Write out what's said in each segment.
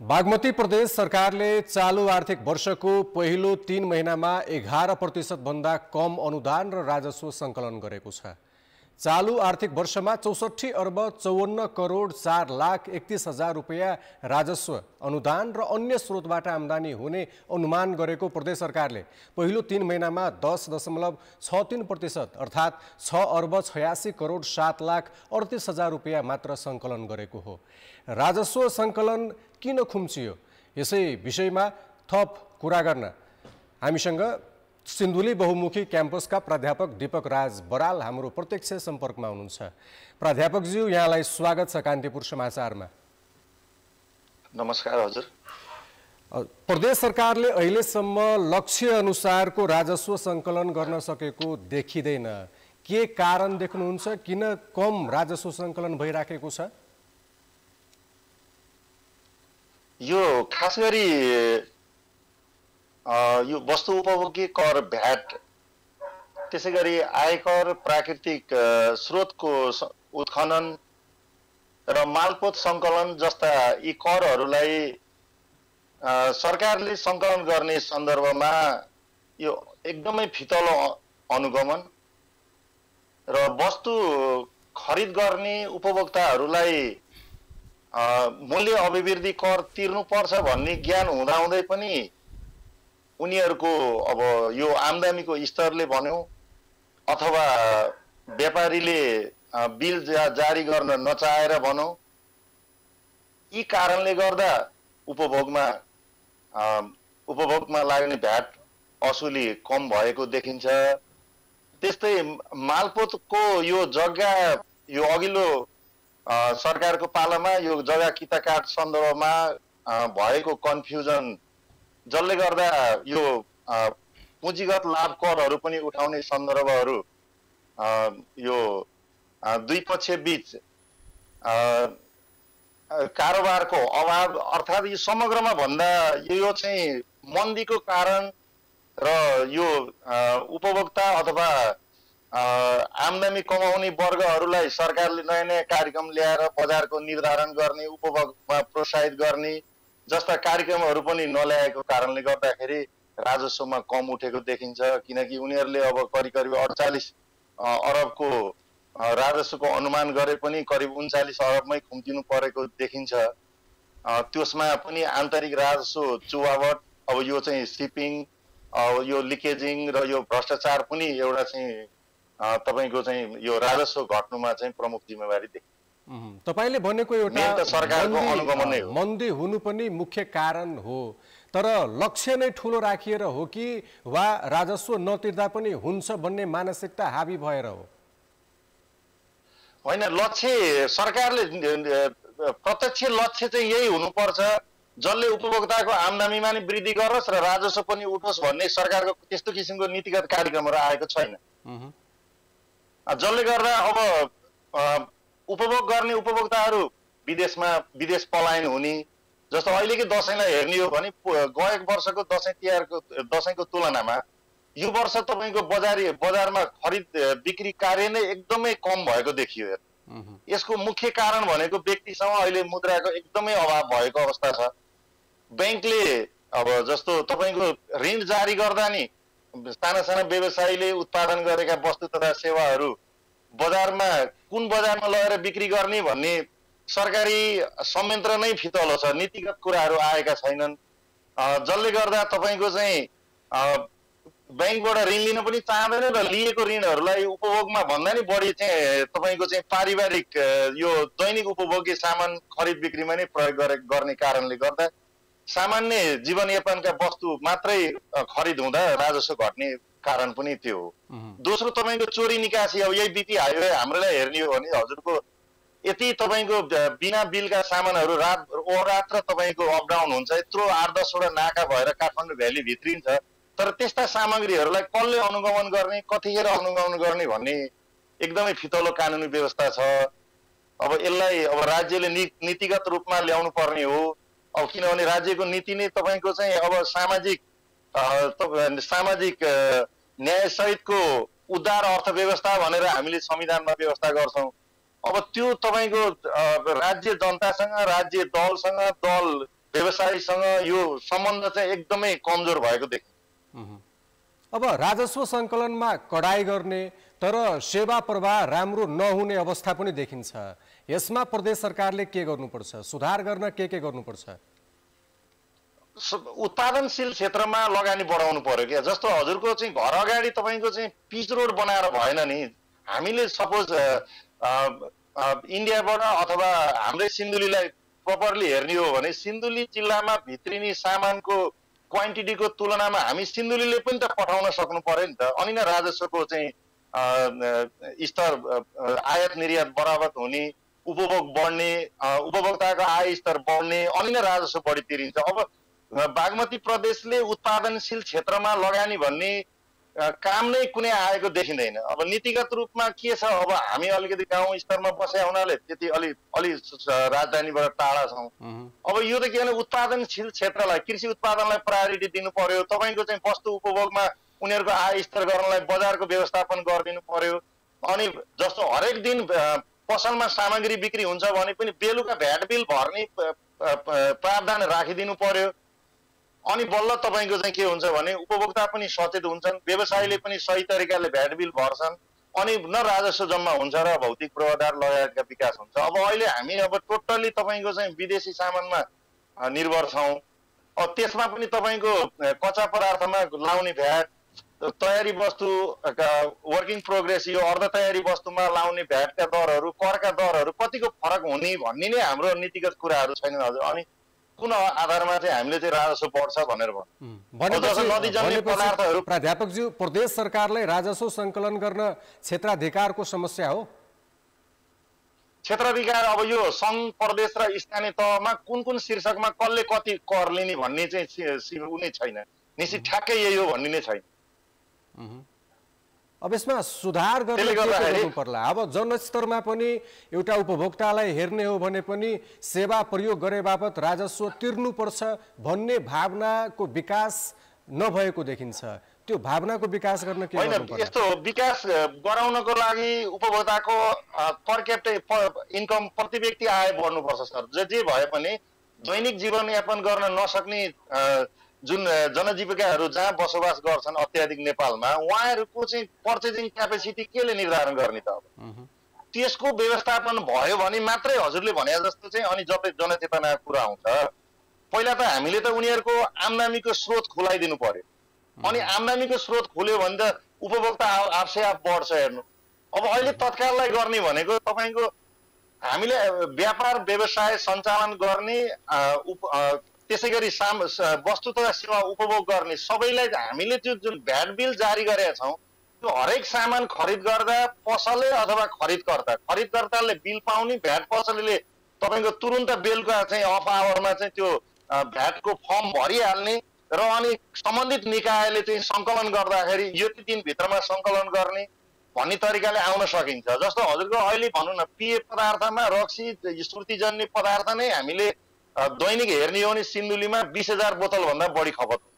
बागमती प्रदेश सरकारले चालू आर्थिक वर्षको पहिलो 3 महिनामा 11% भन्दा कम अनुदान र राजस्व सङ्कलन गरेको छ। चालू आर्थिक वर्षमा 64 अर्ब 54 करोड 4 लाख 31 हजार रुपैयाँ राजस्व अनुदान र अन्य स्रोतबाट आम्दानी हुने अनुमान गरेको प्रदेश सरकारले पहिलो 3 महिनामा 10.63% अर्थात् 6 अर्ब 86 करोड 7 लाख 38 हजार रुपैयाँ मात्र सङ्कलन गरेको हो। राजस्व सङ्कलन किन खुम्चियो, यसै विषयमा थप कुरा गर्न हामीसँग सिन्धुली बहुमुखी क्याम्पसका प्राध्यापक दीपक राज बराल हाम्रो प्रत्यक्ष सम्पर्कमा हुनुहुन्छ। प्राध्यापकज्यू, यहाँलाई स्वागत छ कान्तिपुर समाचारमा। नमस्कार हजुर। प्रदेश सरकारले अहिलेसम्म लक्ष्य अनुसारको राजस्व सङ्कलन गर्न सकेको देखिँदैन, के कारण देख्नुहुन्छ? किन कम राजस्व सङ्कलन भइराखेको छ? यो खास गरी यो वस्तु उपभोग्य कर, भ्याट, त्यसै गरी आयकर, प्राकृतिक स्रोतको उत्खनन र मालपोत सङ्कलन जस्ता यी करहरूलाई सरकारले सङ्कलन गर्ने सन्दर्भमा यो एकदमै फितलो अनुगमन र वस्तु खरिद गर्ने उपभोक्ताहरूलाई मूल्य अभिवृद्धि कर तिर्नुपर्छ भन्ने ज्ञान हुँदाहुँदै पनि उनीहरूको अब यो आम्दानीको स्तरले भन्यौँ अथवा व्यापारीले बिल जारी गर्न नचाहेर भनौँ, यी कारणले गर्दा उपभोगमा लाग्ने भ्याट असुली कम भएको देखिन्छ। त्यस्तै मालपोतको यो जग्गा, यो अघिल्लो सरकारको पालामा यो जग्गा किताकाट सन्दर्भमा भएको कन्फ्युजन, जसले गर्दा यो पुँजीगत लाभ करहरू पनि उठाउने सन्दर्भहरू, यो दुई पक्ष बीच कारोबारको अभाव, अर्थात् यो समग्रमा भन्दा यो चाहिँ मन्दीको कारण र यो उपभोक्ता अथवा आम्दानी कमाउने वर्गहरूलाई सरकारले नयाँ नयाँ कार्यक्रम ल्याएर बजारको निर्धारण गर्ने, उपभोगमा प्रोत्साहित गर्ने जस्ता कार्यक्रमहरू पनि नल्याएको कारणले गर्दाखेरि राजस्वमा कम उठेको देखिन्छ। किनकि उनीहरूले अब करिब 48 अरबको राजस्वको अनुमान गरे पनि करिब 39 अरबमै खुम्तिनु परेको देखिन्छ। त्यसमा पनि आन्तरिक राजस्व चुवावट, अब यो चाहिँ सिपिङ, यो लिकेजिङ र यो भ्रष्टाचार पनि एउटा चाहिँ तपाईको चाहिँ यो राजस्व घट्नुमा चाहिँ प्रमुख जिम्मेवारी देखिन्छ। तपाईले भनेको एउटा सरकारको अनुगमन नै हो, मन्दी हुनु पनि मुख्य कारण हो, तर लक्ष्य नै ठुलो राखिएर हो कि वा राजस्व नतिर्दा पनि हुन्छ भन्ने मानसिकता हावी भएर हो? होइन, लक्ष्य सरकारले प्रत्यक्ष लक्ष्य चाहिँ यही हुनुपर्छ, जसले उपभोक्ताको आम्दानीमा नि वृद्धि गरोस् र राजस्व पनि उठोस् भन्ने सरकारको त्यस्तो किसिमको नीतिगत कार्यक्रमहरू आएको छैन। जसले गर्दा अब उपभोग गर्ने उपभोक्ताहरू विदेश पलायन हुने, जस्तो अहिलेकै दसैँलाई हेर्ने हो भने गएको वर्षको दसैँको तुलनामा यो वर्ष तपाईँको बजारमा खरिद बिक्री कार्य नै एकदमै कम भएको देखियो। यसको मुख्य कारण भनेको व्यक्तिसँग अहिले मुद्राको एकदमै अभाव भएको अवस्था छ। ब्याङ्कले अब जस्तो तपाईँको ऋण जारी गर्दा नि साना व्यवसायीले उत्पादन गरेका वस्तु तथा सेवाहरू कुन बजारमा लगेर बिक्री गर्ने भन्ने सरकारी संयन्त्र नै फितलो छ, नीतिगत कुराहरू आएका छैनन्। जसले गर्दा तपाईँको चाहिँ ब्याङ्कबाट ऋण लिन पनि चाहँदैन र लिएको ऋणहरूलाई उपभोगमा भन्दा नि बढी चाहिँ तपाईँको चाहिँ पारिवारिक यो दैनिक उपभोग्य सामान खरिद बिक्रीमा नै प्रयोग गर्ने कारणले गर्दा सामान्य जीवनयापनका वस्तु मात्रै खरिद हुँदा राजस्व घट्ने कारण पनि त्यो हो। दोस्रो तपाईँको चोरी निकासी, अब यही बिपी हाइवे हाम्रोलाई हेर्ने हो भने हजुरको यति तपाईँको बिना बिलका सामानहरू रात र तपाईँको अपडाउन हुन्छ, यत्रो 8-10वटा नाका भएर काठमाडौँ भ्याली भित्रिन्छ, तर त्यस्ता सामग्रीहरूलाई कसले अनुगमन गर्ने, कतिखेर अनुगमन गर्ने भन्ने एकदमै फितलो कानुनी व्यवस्था छ। अब यसलाई अब राज्यले नीतिगत रूपमा ल्याउनु पर्ने हो। अब किनभने राज्यको नीति नै तपाईँको चाहिँ अब सामाजिक न्याय सहितको उदार अर्थव्यवस्था भनेर हामीले संविधानमा व्यवस्था गर्छौँ। अब त्यो तपाईको राज्य जनतासँग राज्य दलसँग दल व्यवसायीसँग यो सम्बन्ध चाहिँ एकदमै कमजोर भएको देखिन्छ। अब राजस्व सङ्कलनमा कडाई गर्ने तर सेवा प्रवाह राम्रो नहुने अवस्था पनि देखिन्छ। यसमा प्रदेश सरकारले के गर्नुपर्छ, सुधार गर्न के गर्नुपर्छ? उत्पादनशील क्षेत्रमा लगानी बढाउनु पर्यो क्या। जस्तो हजुरको चाहिँ घर अगाडि तपाईँको चाहिँ पिच रोड बनाएर भएन नि। हामीले सपोज इन्डियाबाट अथवा हाम्रै सिन्धुलीलाई प्रपरली हेर्ने हो भने सिन्धुली जिल्लामा भित्रिने सामानको क्वान्टिटीको तुलनामा हामी सिन्धुलीले पनि त पठाउन सक्नु पर्यो नि त। अनि नै राजस्वको चाहिँ स्तर आयात निर्यात बराबर हुने, उपभोग बढ्ने, उपभोक्ताको आय स्तर बढ्ने, अनि नै राजस्व बढी तिरिन्छ। अब बागमती प्रदेशले उत्पादनशील क्षेत्रमा लगानी भन्ने काम नै कुनै आएको देखिँदैन। अब नीतिगत रूपमा के छ, अब हामी अलिकति गाउँ स्तरमा बसे हुनाले त्यति अलि राजधानीबाट टाढा छौँ। अब यो त के भने उत्पादनशील क्षेत्रलाई, कृषि उत्पादनलाई प्रायोरिटी दिनु पर्यो। तपाईँको चाहिँ वस्तु उपभोगमा उनीहरूको आय स्तर गर्नलाई बजारको व्यवस्थापन गरिदिनु पर्यो। अनि जस्तो हरेक दिन पसलमा सामग्री बिक्री हुन्छ भने पनि बेलुका भ्याट बिल भर्ने प्रावधान राखिदिनु पर्यो। अनि बल्ल तपाईँको चाहिँ के हुन्छ भने उपभोक्ता पनि सचेत हुन्छन्, व्यवसायीले पनि सही तरिकाले भ्याट बिल भर्छन्, अनि न राजस्व जम्मा हुन्छ र भौतिक पूर्वाधार लगायतका विकास हुन्छ। अब अहिले हामी अब टोटल्ली तपाईँको चाहिँ विदेशी सामानमा निर्भर छौँ। अब त्यसमा पनि तपाईँको कच्चा पदार्थमा लाउने भ्याट, तयारी वस्तु वर्किङ प्रोग्रेस, यो अर्ध तयारी वस्तुमा लाउने भ्याटका दरहरू, करका दरहरू कतिको फरक हुने भन्ने नै हाम्रो नीतिगत कुराहरू छैनन् हजुर। अनि कुन आधारमा चाहिँ हामीले चाहिँ राजस्व बढ्छ भनेर भन्नु। प्राध्यापकज्यू, प्रदेश सरकारलाई राजस्व सङ्कलन गर्न क्षेत्राधिकारको समस्या हो? क्षेत्राधिकार अब यो सङ्घ, प्रदेश र स्थानीय तहमा कुन शीर्षकमा कसले कति कर लिने भन्ने चाहिँ उनी छैन, निश्चित ठ्याक्कै यही हो भन्ने नै छैन। अब यसमा सुधार गर्नु पर्ला। अब जनस्तरमा पनि एउटा उपभोक्तालाई हेर्ने हो भने पनि सेवा प्रयोग गरे बापत राजस्व तिर्नुपर्छ भन्ने भावनाको विकास नभएको देखिन्छ। त्यो भावनाको विकास गर्न के गर्नु पर्छ? यस्तो विकास गराउनको लागि उपभोक्ताको पर क्यापिटल इन्कम, प्रति व्यक्ति आय बढ्नुपर्छ सर। जे भए पनि दैनिक जीवनयापन गर्न नसक्ने जुन जनजीविकाहरू जहाँ बसोबास गर्छन् अत्याधिक नेपालमा, उहाँहरूको चाहिँ पर्चेजिङ क्यापेसिटी केले निर्धारण गर्ने त? अब त्यसको व्यवस्थापन भयो भने मात्रै हजुरले भने जस्तो चाहिँ अनि जनचेतनाको कुरा आउँछ। पहिला त हामीले त उनीहरूको आम्दानीको स्रोत खुलाइदिनु पर्यो। अनि आम्दानीको स्रोत खुल्यो भने त उपभोक्ता आफै आफ बढ्छ। हेर्नु, अब अहिले तत्काललाई गर्ने भनेको तपाईँको हामीले व्यापार व्यवसाय सञ्चालन गर्ने, त्यसै गरी वस्तु तथा सेवा उपभोग गर्ने सबैलाई हामीले त्यो जुन भ्याट बिल जारी गरेका छौँ, त्यो हरेक सामान खरिद गर्दा पसलले अथवा खरिदकर्ताले बिल पाउने, भ्याट पसलले तपाईँको तुरुन्त बेलुका चाहिँ अफ आवरमा चाहिँ त्यो भ्याटको फर्म भरिहाल्ने र अनि सम्बन्धित निकायले चाहिँ सङ्कलन गर्दाखेरि यति दिनभित्रमा सङ्कलन गर्ने भन्ने तरिकाले आउन सकिन्छ। जस्तो हजुरको अहिले भनौँ न पेय पदार्थमा रक्सी, स्मृतिजन्य पदार्थ नै हामीले दैनिक हेर्ने हो भने सिन्धुलीमा 20,000 बोतल भन्दा बढी खपत हो।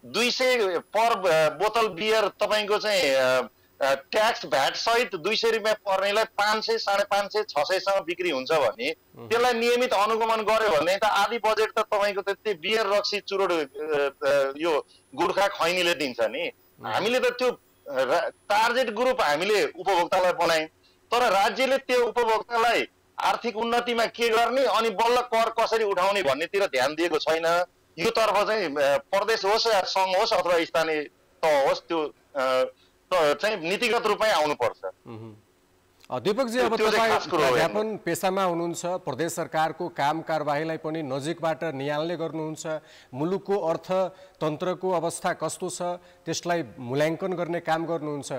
200 पर बोतल बियर तपाईँको चाहिँ ट्याक्स भ्याट सहित 200 रुपियाँ पर्नेलाई 500, 550, 600 बिक्री हुन्छ भने त्यसलाई नियमित अनुगमन गर्यो भने त आधी बजेट त तपाईँको त्यति बियर, रक्सी, चुरोट, यो गुर्खा, खैनीले दिन्छ नि। हामीले त त्यो टार्गेट ग्रुप हामीले उपभोक्तालाई बनायौँ, तर राज्यले त्यो उपभोक्तालाई आर्थिक उन्नतिमा के गर्ने अनि बल्ल कर कसरी उठाउने भन्नेतिर ध्यान दिएको छैन। यो तर्फ चाहिँ प्रदेश होस् या सङ्घ होस् अथवा स्थानीय तह होस्, त्यो चाहिँ नीतिगत रूपमै आउनुपर्छ। दीपकजी, अब तपाईँ अध्यापन पेसामा हुनुहुन्छ, प्रदेश सरकारको काम कारबाहीलाई पनि नजिकबाट नियाल्ने गर्नुहुन्छ, मुलुकको अर्थतन्त्रको अवस्था कस्तो छ त्यसलाई मूल्याङ्कन गर्ने काम गर्नुहुन्छ।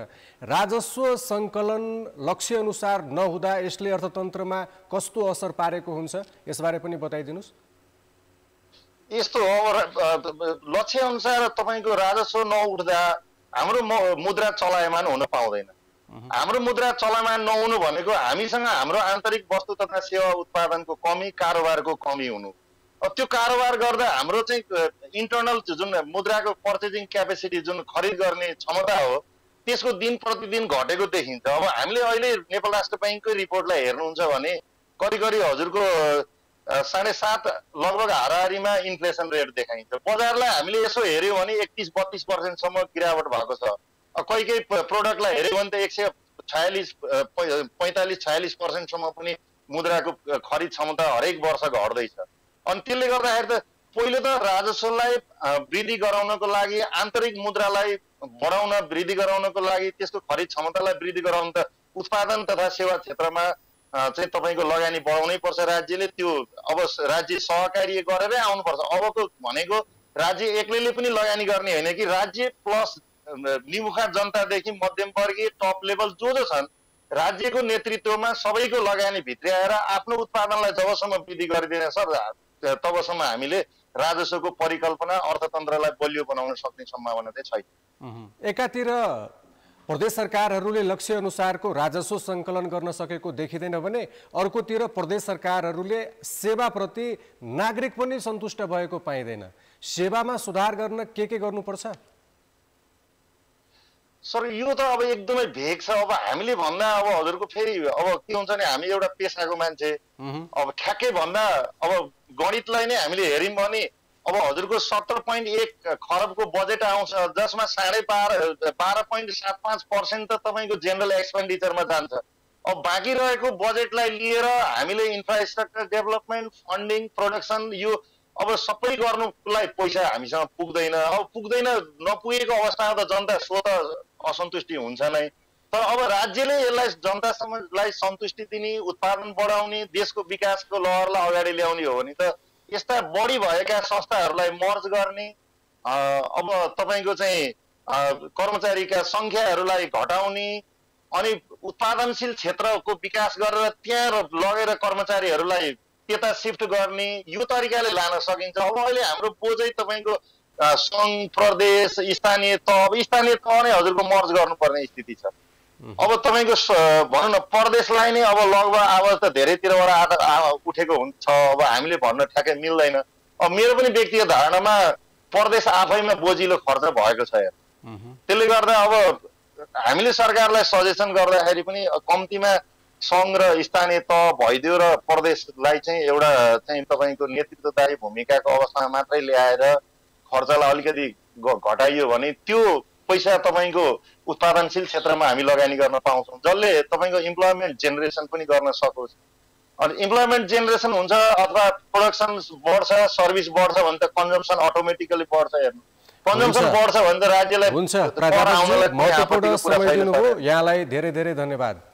राजस्व सङ्कलन लक्ष्य अनुसार नहुँदा यसले अर्थतन्त्रमा कस्तो असर पारेको हुन्छ, यसबारे पनि बताइदिनुहोस्। यस्तो लक्ष्य अनुसार तपाईँको राजस्व नउठ्दा हाम्रो मुद्रा चलायमान हुन पाउँदैन। हाम्रो मुद्रा चलायमान नहुनु भनेको हामीसँग हाम्रो आन्तरिक वस्तु तथा सेवा उत्पादनको कमी, कारोबारको कमी हुनु। त्यो कारोबार गर्दा हाम्रो चाहिँ इन्टरनल जुन मुद्राको पर्चेजिङ क्यापेसिटी, जुन खरिद गर्ने क्षमता हो, त्यसको दिन प्रतिदिन घटेको देखिन्छ। अब हामीले अहिले नेपाल राष्ट्र ब्याङ्ककै रिपोर्टलाई हेर्नुहुन्छ भने करिब हजुरको 7.5 लगभग हाराहारीमा इन्फ्लेसन रेट देखाइन्छ। बजारलाई हामीले यसो हेऱ्यौँ भने 31-32% गिरावट भएको छ। कोही कोही प्रोडक्टलाई हेऱ्यौँ भने त 145-46% पनि मुद्राको खरिद क्षमता हरेक वर्ष घट्दैछ। अनि त्यसले गर्दाखेरि त पहिलो त राजस्वलाई वृद्धि गराउनको लागि, आन्तरिक मुद्रालाई बढाउन, वृद्धि गराउनको लागि, त्यसको खरिद क्षमतालाई वृद्धि गराउन त उत्पादन तथा सेवा क्षेत्रमा चाहिँ तपाईँको लगानी बढाउनै पर्छ राज्यले। त्यो अब राज्य सहकार्य गरेरै आउनुपर्छ। अबको भनेको राज्य एक्लैले पनि लगानी गर्ने होइन कि राज्य प्लस निमुखा जनतादेखि मध्यमवर्गीय टप लेभल जो छन् राज्यको नेतृत्वमा सबैको लगानी भित्र्याएर आफ्नो उत्पादनलाई जबसम्म वृद्धि गरिदिने छ तबसम्म हामीले राजस्वको परिकल्पना अर्थतन्त्रलाई बलियो बनाउन सक्ने सम्भावना चाहिँ छैन। एकातिर प्रदेश सरकारहरूले लक्ष्य अनुसारको राजस्व सङ्कलन गर्न सकेको देखिँदैन भने अर्कोतिर प्रदेश सरकारहरूले सेवाप्रति नागरिक पनि सन्तुष्ट भएको पाइँदैन। सेवामा सुधार गर्न के गर्नुपर्छ? सर यो त अब एकदमै भेग छ। अब हामीले भन्दा अब हजुरको फेरि अब के हुन्छ भने हामी एउटा पेसाको मान्छे, अब ठ्याक्कै भन्दा अब गणितलाई नै हामीले हेऱ्यौँ भने अब हजुरको 17.1 खरबको बजेट आउँछ जसमा 12.75% त तपाईँको जेनरल एक्सपेन्डिचरमा जान्छ। अब बाँकी रहेको बजेटलाई लिएर हामीले इन्फ्रास्ट्रक्चर डेभलपमेन्ट, फन्डिङ, प्रोडक्सन यो अब सबै गर्नुलाई पैसा हामीसँग पुग्दैन। अब पुग्दैन, नपुगेको अवस्थामा त जनता स्वत असन्तुष्टि हुन्छ नै। तर अब राज्यले यसलाई जनतालाई सन्तुष्टि दिने, उत्पादन बढाउने, देशको विकासको लहरलाई अगाडि ल्याउने हो भने त यस्ता बढी भएका संस्थाहरूलाई मर्ज गर्ने, अब तपाईँको चाहिँ कर्मचारीका सङ्ख्याहरूलाई घटाउने अनि उत्पादनशील क्षेत्रको विकास गरेर त्यहाँ लगेर कर्मचारीहरूलाई त्यता सिफ्ट गर्ने यो तरिकाले लान सकिन्छ। अब अहिले हाम्रो बोझै तपाईँको सङ्घ, प्रदेश, स्थानीय तह नै हजुरको मर्ज गर्नुपर्ने स्थिति छ। अब तपाईँको भनौँ न प्रदेशलाई नै अब लगभग आवाज त धेरैतिरबाट उठेको हुन्छ। अब हामीले भन्न ठ्याक्कै मिल्दैन। अब मेरो पनि व्यक्तिगत धारणामा प्रदेश आफैमा बोझिलो खर्च भएको छ। त्यसले गर्दा अब हामीले सरकारलाई सजेसन गर्दाखेरि पनि कम्तीमा सङ्घ र स्थानीय तह भइदियो र प्रदेशलाई चाहिँ एउटा चाहिँ तपाईँको नेतृत्वदायी भूमिकाको अवस्थामा मात्रै ल्याएर खर्चलाई अलिकति घटाइयो भने त्यो पैसा तपाईँको उत्पादनशील क्षेत्रमा हामी लगानी गर्न पाउँछौँ, जसले तपाईँको इम्प्लोइमेन्ट जेनेरेसन पनि गर्न सकोस्। अनि इम्प्लोइमेन्ट जेनेरेसन हुन्छ अथवा प्रोडक्सन बढ्छ, सर्भिस बढ्छ भने त कन्जम्सन अटोमेटिकली बढ्छ। हेर्नु कन्जम्सन बढ्छ भने त राज्यलाई हुन्छ। महत्त्वपूर्ण समय दिनुभयो, यहाँलाई धेरै धेरै धन्यवाद।